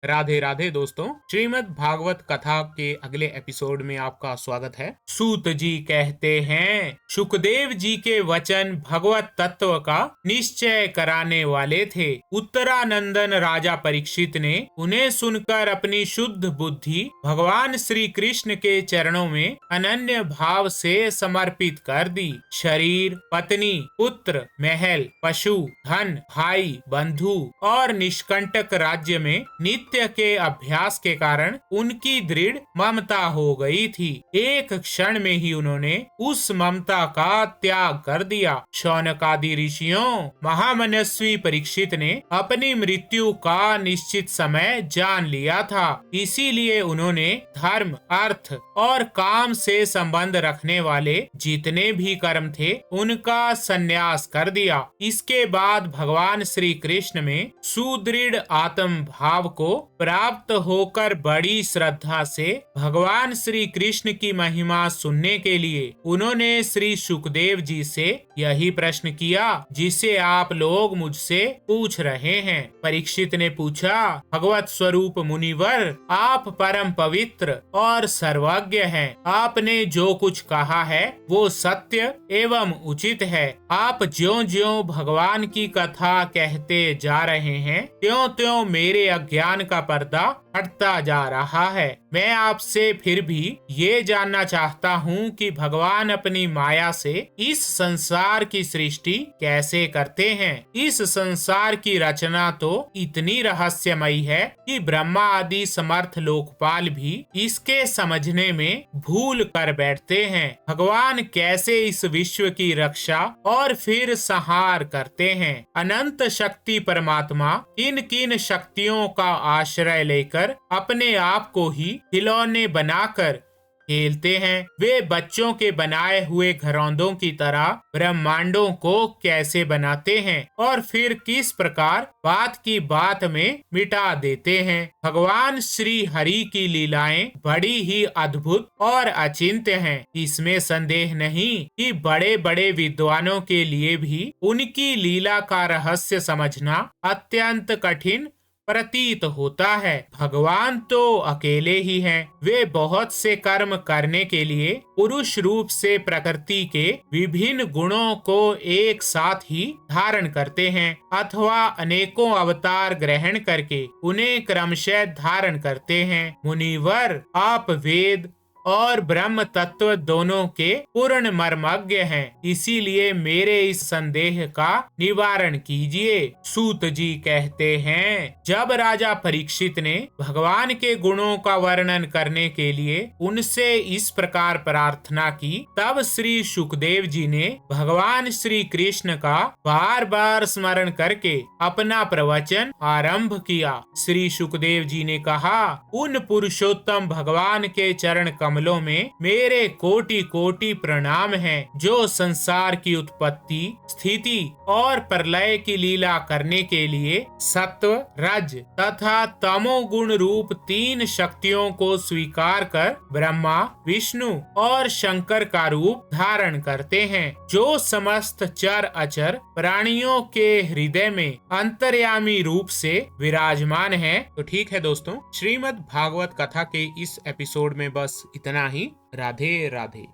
राधे राधे दोस्तों, श्रीमद् भागवत कथा के अगले एपिसोड में आपका स्वागत है। सूत जी कहते हैं, सुखदेव जी के वचन भगवत तत्व का निश्चय कराने वाले थे। उत्तरानंदन राजा परीक्षित ने उन्हें सुनकर अपनी शुद्ध बुद्धि भगवान श्री कृष्ण के चरणों में अनन्य भाव से समर्पित कर दी। शरीर, पत्नी, पुत्र, महल, पशु, धन, भाई, बंधु और निष्कंटक राज्य में नित्य के अभ्यास के कारण उनकी दृढ़ ममता हो गई थी। एक क्षण में ही उन्होंने उस ममता का त्याग कर दिया। शौनक आदि ऋषियों, महामनस्वी परीक्षित ने अपनी मृत्यु का निश्चित समय जान लिया था। इसीलिए उन्होंने धर्म, अर्थ और काम से संबंध रखने वाले जितने भी कर्म थे उनका संन्यास कर दिया। इसके बाद भगवान श्री कृष्ण में सुदृढ़ आत्म भाव को प्राप्त होकर बड़ी श्रद्धा से भगवान श्री कृष्ण की महिमा सुनने के लिए उन्होंने श्री सुखदेव जी से यही प्रश्न किया जिसे आप लोग मुझसे पूछ रहे हैं। परीक्षित ने पूछा, भगवत स्वरूप मुनिवर, आप परम पवित्र और सर्वज्ञ हैं। आपने जो कुछ कहा है वो सत्य एवं उचित है। आप ज्यों-ज्यों भगवान की कथा कहते जा रहे हैं त्यों-त्यों मेरे अज्ञान का पर्दा हटता जा रहा है। मैं आपसे फिर भी ये जानना चाहता हूँ कि भगवान अपनी माया से इस संसार की सृष्टि कैसे करते हैं। इस संसार की रचना तो इतनी रहस्यमयी है कि ब्रह्मा आदि समर्थ लोकपाल भी इसके समझने में भूल कर बैठते हैं। भगवान कैसे इस विश्व की रक्षा और फिर संहार करते हैं। अनंत शक्ति परमात्मा किन किन शक्तियों का आश्रय लेकर अपने आप को ही खिलौने बनाकर खेलते हैं। वे बच्चों के बनाए हुए घरौंदों की तरह ब्रह्मांडों को कैसे बनाते हैं और फिर किस प्रकार बात की बात में मिटा देते हैं। भगवान श्री हरि की लीलाएं बड़ी ही अद्भुत और अचिंत्य हैं। इसमें संदेह नहीं कि बड़े बड़े विद्वानों के लिए भी उनकी लीला का रहस्य समझना अत्यंत कठिन प्रतीत होता है। भगवान तो अकेले ही हैं। वे बहुत से कर्म करने के लिए पुरुष रूप से प्रकृति के विभिन्न गुणों को एक साथ ही धारण करते हैं अथवा अनेकों अवतार ग्रहण करके उन्हें क्रमशः धारण करते हैं। मुनिवर, आप वेद और ब्रह्म तत्व दोनों के पूर्ण मर्मज्ञ हैं। इसीलिए मेरे इस संदेह का निवारण कीजिए। सूत जी कहते हैं, जब राजा परीक्षित ने भगवान के गुणों का वर्णन करने के लिए उनसे इस प्रकार प्रार्थना की, तब श्री सुखदेव जी ने भगवान श्री कृष्ण का बार बार स्मरण करके अपना प्रवचन आरंभ किया। श्री सुखदेव जी ने कहा, उन पुरुषोत्तम भगवान के चरण कमलों में मेरे कोटि कोटि प्रणाम हैं, जो संसार की उत्पत्ति, स्थिति और प्रलय की लीला करने के लिए सत्व, रज तथा तमोगुण रूप तीन शक्तियों को स्वीकार कर ब्रह्मा, विष्णु और शंकर का रूप धारण करते हैं, जो समस्त चर अचर प्राणियों के हृदय में अंतर्यामी रूप से विराजमान है। तो ठीक है दोस्तों, श्रीमद् भागवत कथा के इस एपिसोड में बस इतना ही। राधे राधे।